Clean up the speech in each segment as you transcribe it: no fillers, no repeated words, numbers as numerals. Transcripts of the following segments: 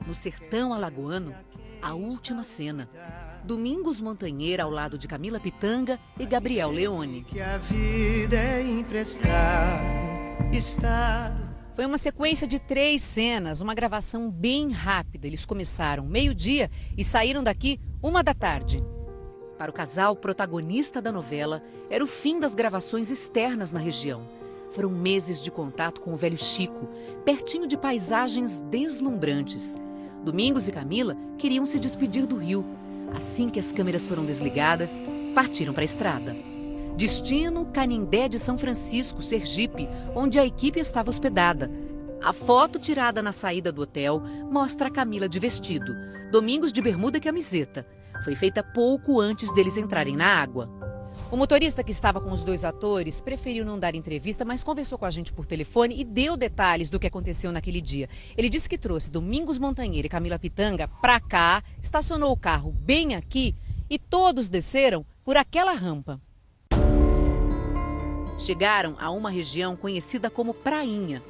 No sertão alagoano, a última cena. Domingos Montanheira ao lado de Camila Pitanga e Gabriel Leone. Que a vida é emprestada, estado. Foi uma sequência de 3 cenas, uma gravação bem rápida. Eles começaram meio-dia e saíram daqui 1h da tarde. Para o casal protagonista da novela, era o fim das gravações externas na região. Foram meses de contato com o velho Chico, pertinho de paisagens deslumbrantes. Domingos e Camila queriam se despedir do Rio. Assim que as câmeras foram desligadas, partiram para a estrada. Destino, Canindé de São Francisco, Sergipe, onde a equipe estava hospedada. A foto tirada na saída do hotel mostra a Camila de vestido, Domingos de bermuda e camiseta. Foi feita pouco antes deles entrarem na água. O motorista que estava com os 2 atores preferiu não dar entrevista, mas conversou com a gente por telefone e deu detalhes do que aconteceu naquele dia. Ele disse que trouxe Domingos Montanheira e Camila Pitanga para cá, estacionou o carro bem aqui e todos desceram por aquela rampa. Chegaram a uma região conhecida como Prainha.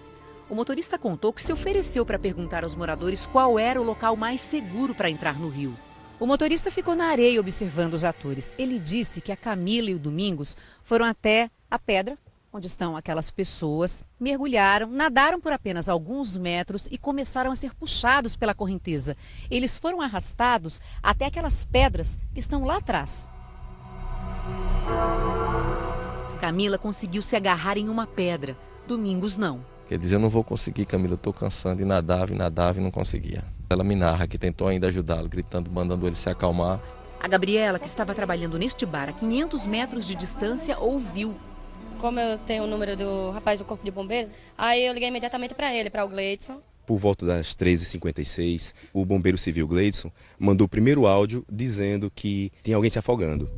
O motorista contou que se ofereceu para perguntar aos moradores qual era o local mais seguro para entrar no rio. O motorista ficou na areia observando os atores. Ele disse que a Camila e o Domingos foram até a pedra, onde estão aquelas pessoas, mergulharam, nadaram por apenas alguns metros e começaram a ser puxados pela correnteza. Eles foram arrastados até aquelas pedras que estão lá atrás. Camila conseguiu se agarrar em uma pedra, Domingos não. Quer dizer, eu não vou conseguir, Camila, eu estou cansando, e nadava e não conseguia. Ela me narra que tentou ainda ajudá-lo, gritando, mandando ele se acalmar. A Gabriela, que estava trabalhando neste bar a 500 metros de distância, ouviu. Como eu tenho o número do rapaz do Corpo de Bombeiros, aí eu liguei imediatamente para ele, para o Gleidson. Por volta das 13h56, o bombeiro civil Gleidson mandou o primeiro áudio dizendo que tinha alguém se afogando.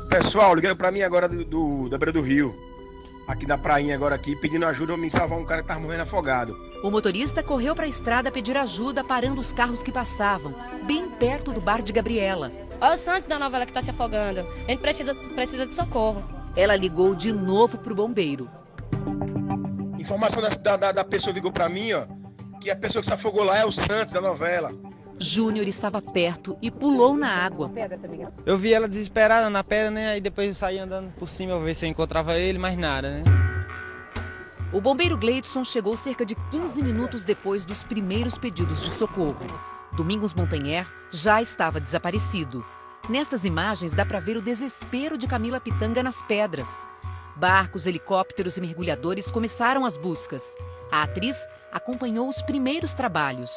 Pessoal, ligaram para mim agora da beira do rio, aqui da prainha agora aqui, pedindo ajuda para me salvar um cara que estava morrendo afogado. O motorista correu para a estrada pedir ajuda, parando os carros que passavam, bem perto do bar de Gabriela. Olha o Santos da novela que está se afogando. A gente precisa de socorro. Ela ligou de novo para o bombeiro. Informação da pessoa ligou para mim, ó, que a pessoa que se afogou lá é o Santos da novela. Júnior estava perto e pulou na água. Eu vi ela desesperada na pedra, né? Aí depois eu saí andando por cima pra ver se eu encontrava ele, mas nada, né? O bombeiro Gleidson chegou cerca de 15 minutos depois dos primeiros pedidos de socorro. Domingos Montanher já estava desaparecido. Nestas imagens dá para ver o desespero de Camila Pitanga nas pedras. Barcos, helicópteros e mergulhadores começaram as buscas. A atriz acompanhou os primeiros trabalhos.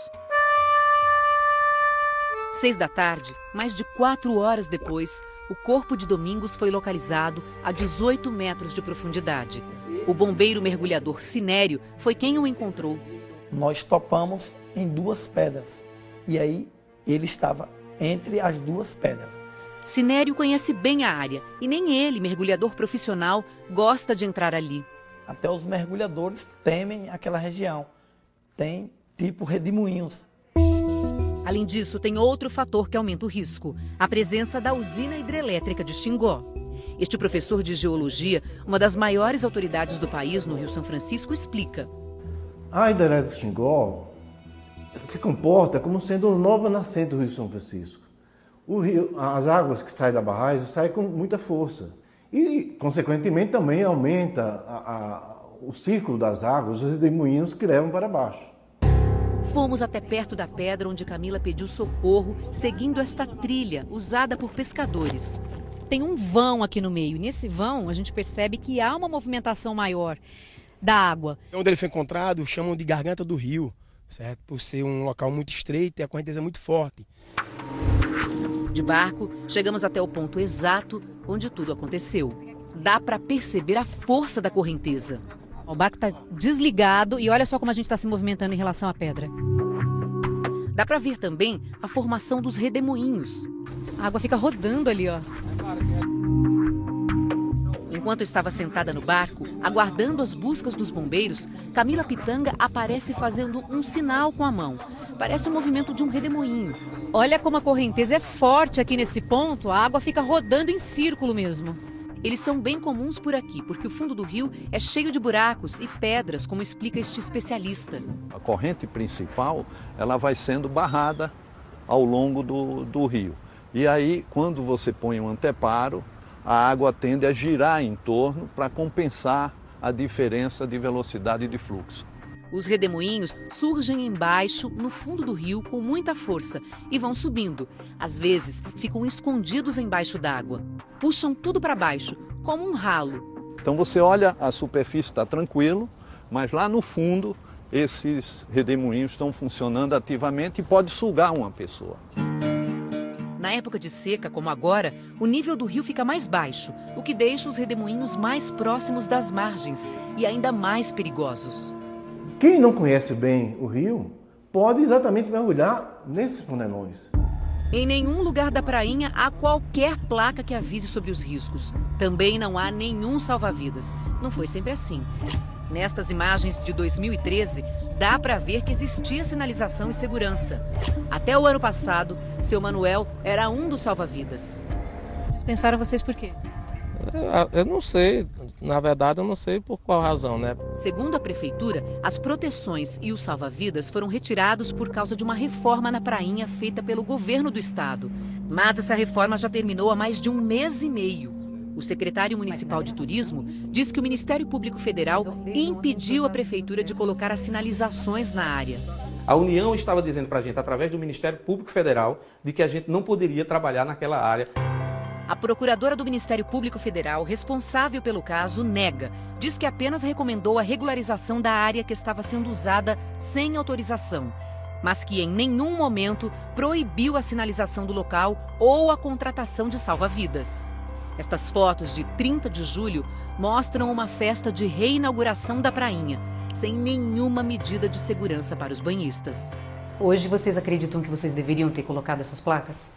6h, mais de 4 horas depois, o corpo de Domingos foi localizado a 18 metros de profundidade. O bombeiro mergulhador Sinério foi quem o encontrou. Nós topamos em 2 pedras e aí ele estava entre as 2 pedras. Sinério conhece bem a área e nem ele, mergulhador profissional, gosta de entrar ali. Até os mergulhadores temem aquela região. Tem tipo redemoinhos. Além disso, tem outro fator que aumenta o risco: a presença da usina hidrelétrica de Xingó. Este professor de geologia, uma das maiores autoridades do país no Rio São Francisco, explica. A hidrelétrica de Xingó se comporta como sendo uma nova nascente do Rio São Francisco. O rio, as águas que saem da barragem saem com muita força e, consequentemente, também aumenta o círculo das águas, os redemoinhos que levam para baixo. Fomos até perto da pedra onde Camila pediu socorro, seguindo esta trilha usada por pescadores. Tem um vão aqui no meio. Nesse vão, a gente percebe que há uma movimentação maior da água. Onde ele foi encontrado, chamam de Garganta do Rio, certo? Por ser um local muito estreito e a correnteza muito forte. De barco, chegamos até o ponto exato onde tudo aconteceu. Dá para perceber a força da correnteza. O barco está desligado e olha só como a gente está se movimentando em relação à pedra. Dá para ver também a formação dos redemoinhos. A água fica rodando ali, ó. Enquanto estava sentada no barco, aguardando as buscas dos bombeiros, Camila Pitanga aparece fazendo um sinal com a mão. Parece o movimento de um redemoinho. Olha como a correnteza é forte aqui nesse ponto, a água fica rodando em círculo mesmo. Eles são bem comuns por aqui, porque o fundo do rio é cheio de buracos e pedras, como explica este especialista. A corrente principal, ela vai sendo barrada ao longo do rio. E aí, quando você põe um anteparo, a água tende a girar em torno para compensar a diferença de velocidade de fluxo. Os redemoinhos surgem embaixo, no fundo do rio, com muita força e vão subindo. Às vezes, ficam escondidos embaixo d'água. Puxam tudo para baixo, como um ralo. Então você olha, a superfície está tranquilo, mas lá no fundo, esses redemoinhos estão funcionando ativamente e pode sugar uma pessoa. Na época de seca, como agora, o nível do rio fica mais baixo, o que deixa os redemoinhos mais próximos das margens e ainda mais perigosos. Quem não conhece bem o rio pode exatamente mergulhar nesses panenões. Em nenhum lugar da prainha há qualquer placa que avise sobre os riscos. Também não há nenhum salva-vidas. Não foi sempre assim. Nestas imagens de 2013, dá para ver que existia sinalização e segurança. Até o ano passado, seu Manuel era um dos salva-vidas. Dispensaram vocês por quê? Eu não sei, na verdade eu não sei por qual razão, né? Segundo a prefeitura, as proteções e os salva-vidas foram retirados por causa de uma reforma na prainha feita pelo governo do estado. Mas essa reforma já terminou há mais de 1 mês e meio. O secretário municipal de turismo diz que o Ministério Público Federal impediu a prefeitura de colocar as sinalizações na área. A União estava dizendo para a gente, através do Ministério Público Federal, de que a gente não poderia trabalhar naquela área. A procuradora do Ministério Público Federal, responsável pelo caso, nega. Diz que apenas recomendou a regularização da área que estava sendo usada sem autorização, mas que em nenhum momento proibiu a sinalização do local ou a contratação de salva-vidas. Estas fotos de 30 de julho mostram uma festa de reinauguração da prainha, sem nenhuma medida de segurança para os banhistas. Hoje vocês acreditam que vocês deveriam ter colocado essas placas?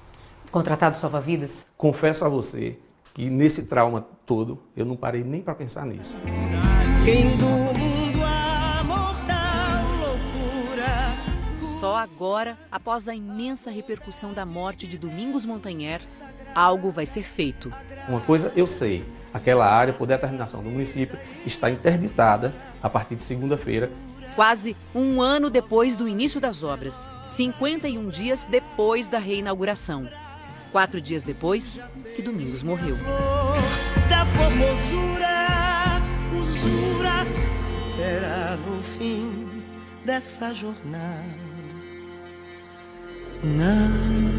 Contratado salva-vidas? Confesso a você que nesse trauma todo, eu não parei nem para pensar nisso. Quem do mundo a mortal loucura. Só agora, após a imensa repercussão da morte de Domingos Montanher, algo vai ser feito. Uma coisa eu sei, aquela área, por determinação do município, está interditada a partir de segunda-feira. Quase 1 ano depois do início das obras, 51 dias depois da reinauguração. 4 dias depois que Domingos morreu. Da formosura, usura, será no fim dessa jornada. Não.